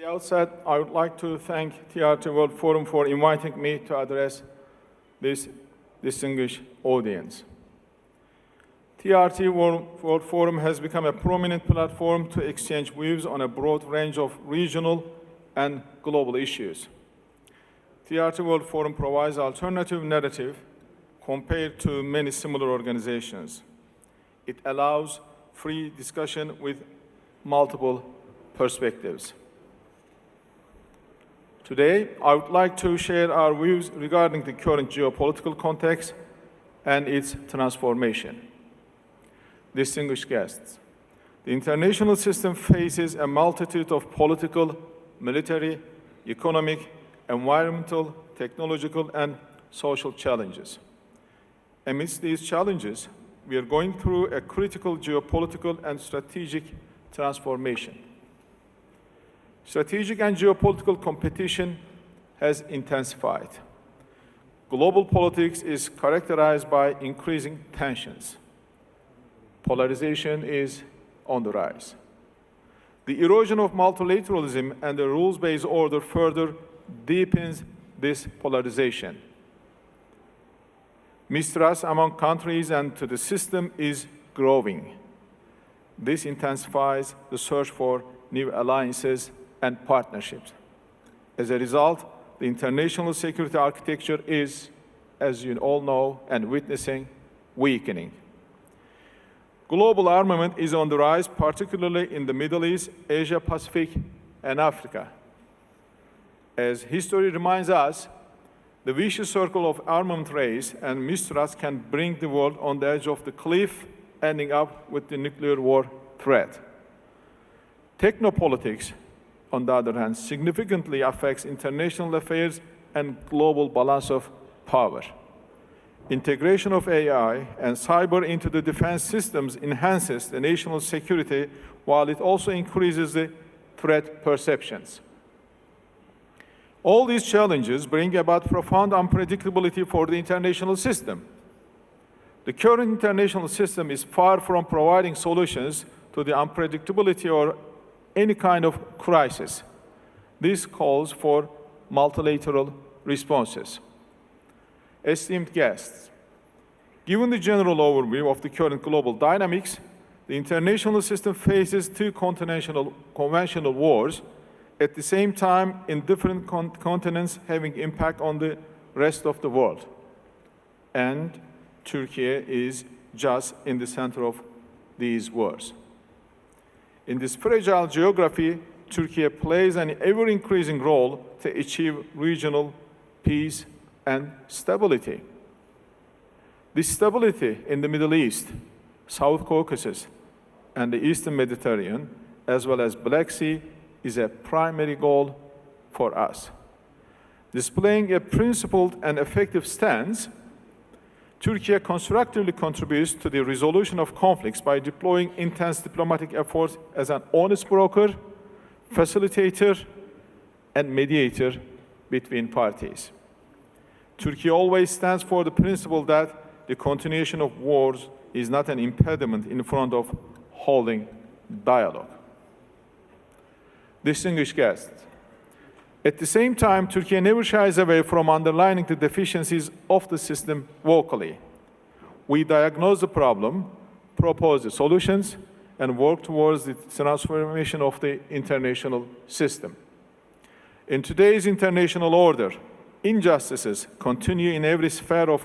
the outset, I would like to thank TRT World Forum for inviting me to address this distinguished audience. TRT World Forum has become a prominent platform to exchange views on a broad range of regional and global issues. TRT World Forum provides alternative narrative compared to many similar organizations. It allows free discussion with multiple perspectives. Today, I would like to share our views regarding the current geopolitical context and its transformation. Distinguished guests, the international system faces a multitude of political, military, economic, environmental, technological, and social challenges. Amidst these challenges, we are going through a critical geopolitical and strategic transformation. Strategic and geopolitical competition has intensified. Global politics is characterized by increasing tensions. Polarization is on the rise. The erosion of multilateralism and the rules-based order further deepens this polarization. Mistrust among countries and to the system is growing. This intensifies the search for new alliances and partnerships. As a result, the international security architecture is, as you all know and witnessing, weakening. Global armament is on the rise, particularly in the Middle East, Asia Pacific, and Africa. As history reminds us, the vicious circle of armament race and mistrust can bring the world on the edge of the cliff, ending up with the nuclear war threat. Technopolitics, on the other hand, significantly affects international affairs and global balance of power. Integration of AI and cyber into the defense systems enhances the national security, while it also increases the threat perceptions. All these challenges bring about profound unpredictability for the international system. The current international system is far from providing solutions to the unpredictability or any kind of crisis. This calls for multilateral responses. Esteemed guests, given the general overview of the current global dynamics, the international system faces two conventional wars at the same time in different continents, having impact on the rest of the world. And Türkiye is just in the center of these wars. In this fragile geography, Türkiye plays an ever-increasing role to achieve regional peace and stability. This stability in the Middle East, South Caucasus, and the Eastern Mediterranean, as well as Black Sea, is a primary goal for us. Displaying a principled and effective stance, Türkiye constructively contributes to the resolution of conflicts by deploying intense diplomatic efforts as an honest broker, facilitator, and mediator between parties. Türkiye always stands for the principle that the continuation of wars is not an impediment in front of holding dialogue. Distinguished guests, at the same time, Türkiye never shies away from underlining the deficiencies of the system vocally. We diagnose the problem, propose the solutions, and work towards the transformation of the international system. In today's international order, injustices continue in every sphere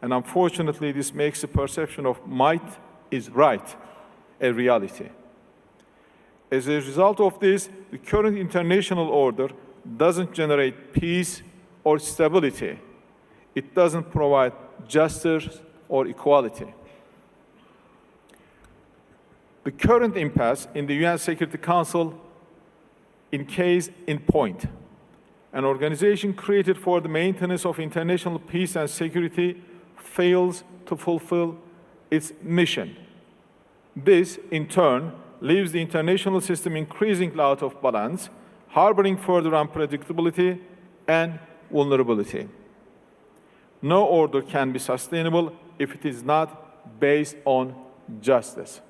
and unfortunately, this makes the perception of might is right a reality. As a result of this, the current international order doesn't generate peace or stability. It doesn't provide justice or equality. The current impasse in the UN Security Council in case in point, an organization created for the maintenance of international peace and security fails to fulfill its mission. This, in turn, leaves the international system increasingly out of balance, harboring further unpredictability and vulnerability. No order can be sustainable if it is not based on justice.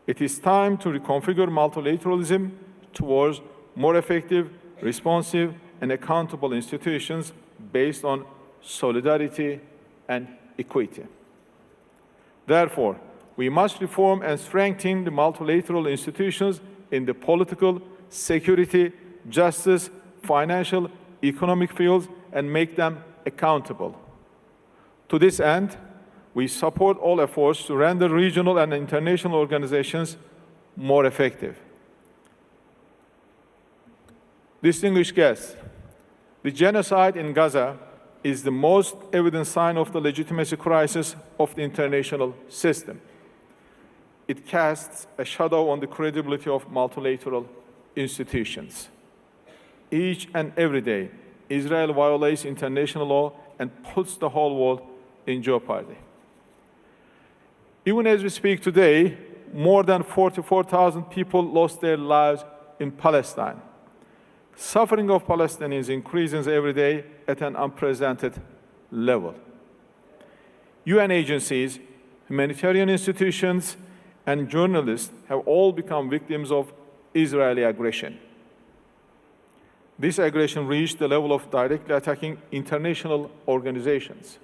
It is time to reconfigure multilateralism towards more effective, responsive, and accountable institutions based on solidarity and equity. Therefore, we must reform and strengthen the multilateral institutions in the political, security, justice, financial, economic fields, and make them accountable. To this end, we support all efforts to render regional and international organizations more effective. Distinguished guests, the genocide in Gaza is the most evident sign of the legitimacy crisis of the international system. It casts a shadow on the credibility of multilateral institutions. Each and every day, Israel violates international law and puts the whole world in jeopardy. Even as we speak today, more than 44,000 people lost their lives in Palestine. Suffering of Palestinians increases every day at an unprecedented level. UN agencies, humanitarian institutions, and journalists have all become victims of Israeli aggression. This aggression reached the level of directly attacking international organizations.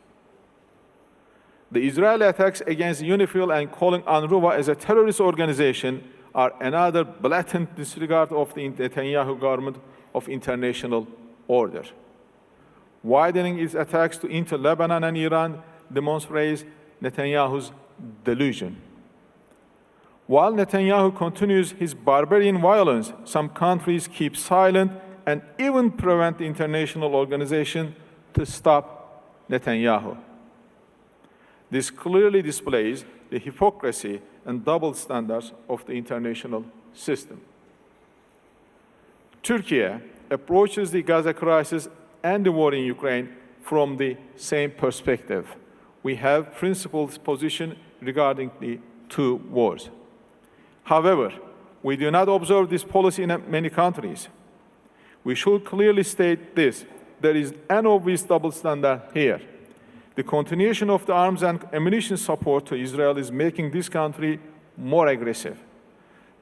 The Israeli attacks against UNIFIL and calling UNRWA as a terrorist organization are another blatant disregard of the Netanyahu government of international order. Widening its attacks into Lebanon and Iran demonstrates Netanyahu's delusion. While Netanyahu continues his barbarian violence, some countries keep silent and even prevent the international organization to stop Netanyahu. This clearly displays the hypocrisy and double standards of the international system. Turkey approaches the Gaza crisis and the war in Ukraine from the same perspective. We have principled position regarding the two wars. However, we do not observe this policy in many countries. We should clearly state this: there is an obvious double standard here. The continuation of the arms and ammunition support to Israel is making this country more aggressive.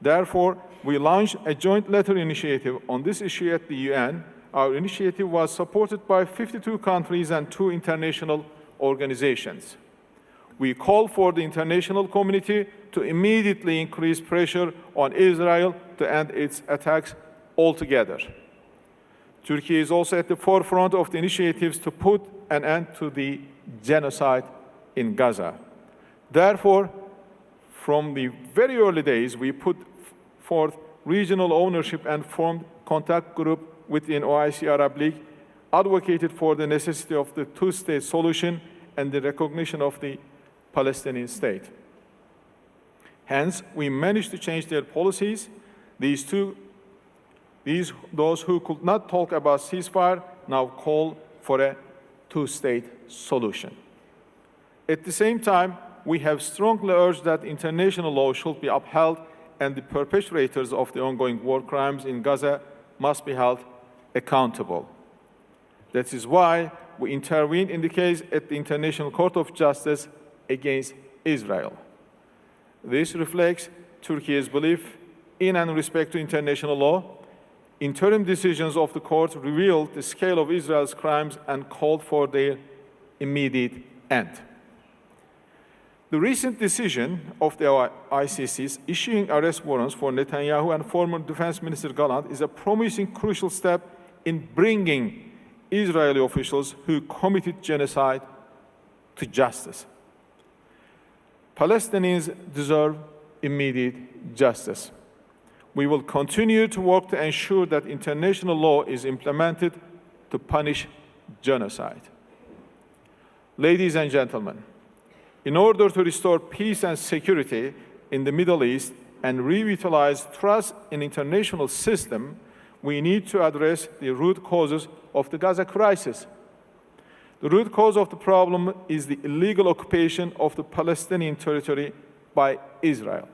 Therefore, we launched a joint letter initiative on this issue at the UN. Our initiative was supported by 52 countries and 2 international organizations. We call for the international community to immediately increase pressure on Israel to end its attacks altogether. Turkey is also at the forefront of the initiatives to put an end to the genocide in Gaza. Therefore, from the very early days, we put forth regional ownership and formed contact group within OIC Arab League, advocated for the necessity of the two-state solution and the recognition of the Palestinian state. Hence, we managed to change their policies. Those who could not talk about ceasefire now call for a two-state solution. At the same time, we have strongly urged that international law should be upheld and the perpetrators of the ongoing war crimes in Gaza must be held accountable. That is why we intervened in the case at the International Court of Justice against Israel. This reflects Turkey's belief in and respect to international law. Interim decisions of the court revealed the scale of Israel's crimes and called for their immediate end. The recent decision of the ICC issuing arrest warrants for Netanyahu and former Defense Minister Gallant is a promising, crucial step in bringing Israeli officials who committed genocide to justice. Palestinians deserve immediate justice. We will continue to work to ensure that international law is implemented to punish genocide. Ladies and gentlemen, in order to restore peace and security in the Middle East and revitalize trust in the international system, we need to address the root causes of the Gaza crisis. The root cause of the problem is the illegal occupation of the Palestinian territory by Israel.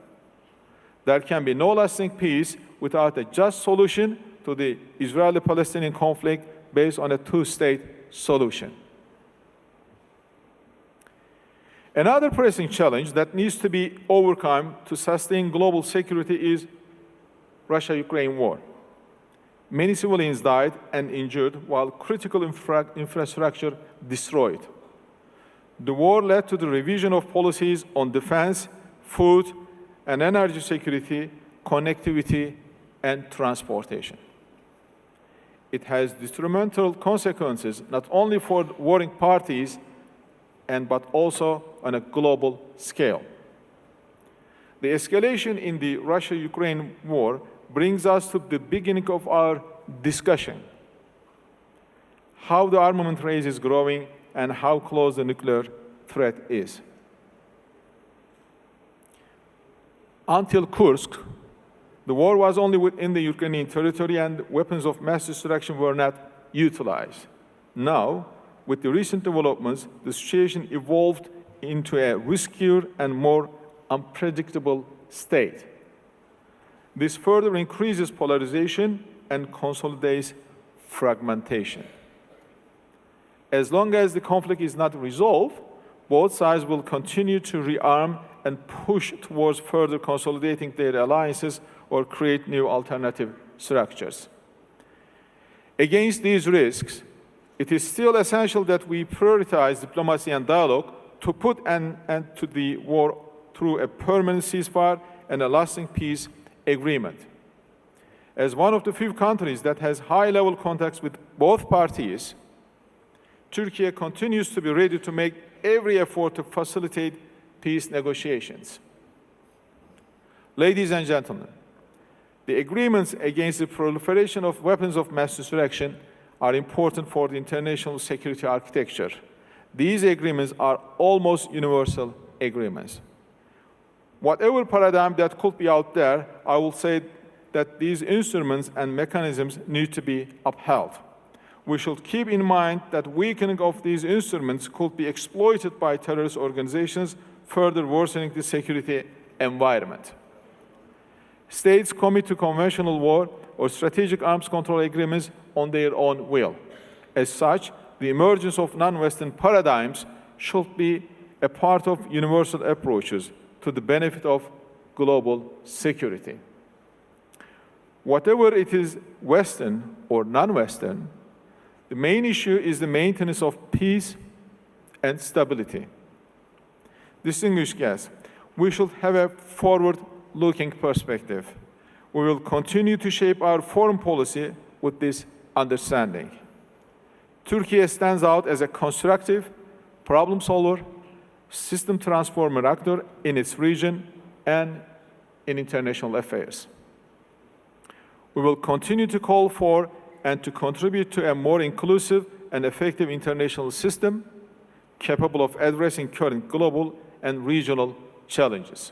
There can be no lasting peace without a just solution to the Israeli-Palestinian conflict based on a two-state solution. Another pressing challenge that needs to be overcome to sustain global security is Russia-Ukraine war. Many civilians died and injured, while critical infrastructure destroyed. The war led to the revision of policies on defense, food and energy security, connectivity, and transportation. It has detrimental consequences not only for warring parties, but also on a global scale. The escalation in the Russia-Ukraine war brings us to the beginning of our discussion: how the armament race is growing and how close the nuclear threat is. Until Kursk, the war was only within the Ukrainian territory and weapons of mass destruction were not utilized. Now, with the recent developments, the situation evolved into a riskier and more unpredictable state. This further increases polarization and consolidates fragmentation. As long as the conflict is not resolved, both sides will continue to rearm and push towards further consolidating their alliances or create new alternative structures. Against these risks, it is still essential that we prioritize diplomacy and dialogue to put an end to the war through a permanent ceasefire and a lasting peace agreement. As one of the few countries that has high-level contacts with both parties, Turkey continues to be ready to make every effort to facilitate peace negotiations. Ladies and gentlemen, the agreements against the proliferation of weapons of mass destruction are important for the international security architecture. These agreements are almost universal agreements. Whatever paradigm that could be out there, I will say that these instruments and mechanisms need to be upheld. We should keep in mind that weakening of these instruments could be exploited by terrorist organizations, further worsening the security environment. States commit to conventional war or strategic arms control agreements on their own will. As such, the emergence of non-Western paradigms should be a part of universal approaches to the benefit of global security. Whatever it is, Western or non-Western, the main issue is the maintenance of peace and stability. Distinguished guests, we should have a forward-looking perspective. We will continue to shape our foreign policy with this understanding. Turkey stands out as a constructive problem solver, system transformer actor in its region and in international affairs. We will continue to call for and to contribute to a more inclusive and effective international system capable of addressing current global and regional challenges.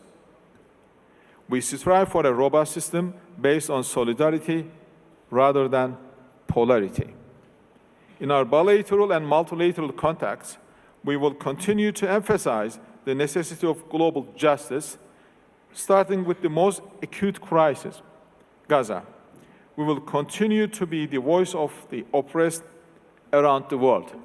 We strive for a robust system based on solidarity rather than polarity. In our bilateral and multilateral contacts, we will continue to emphasize the necessity of global justice, starting with the most acute crisis, Gaza. We will continue to be the voice of the oppressed around the world.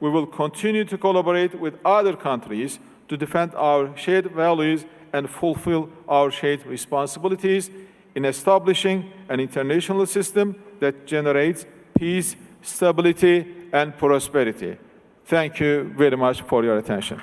We will continue to collaborate with other countries to defend our shared values and fulfill our shared responsibilities in establishing an international system that generates peace, stability, and prosperity. Thank you very much for your attention.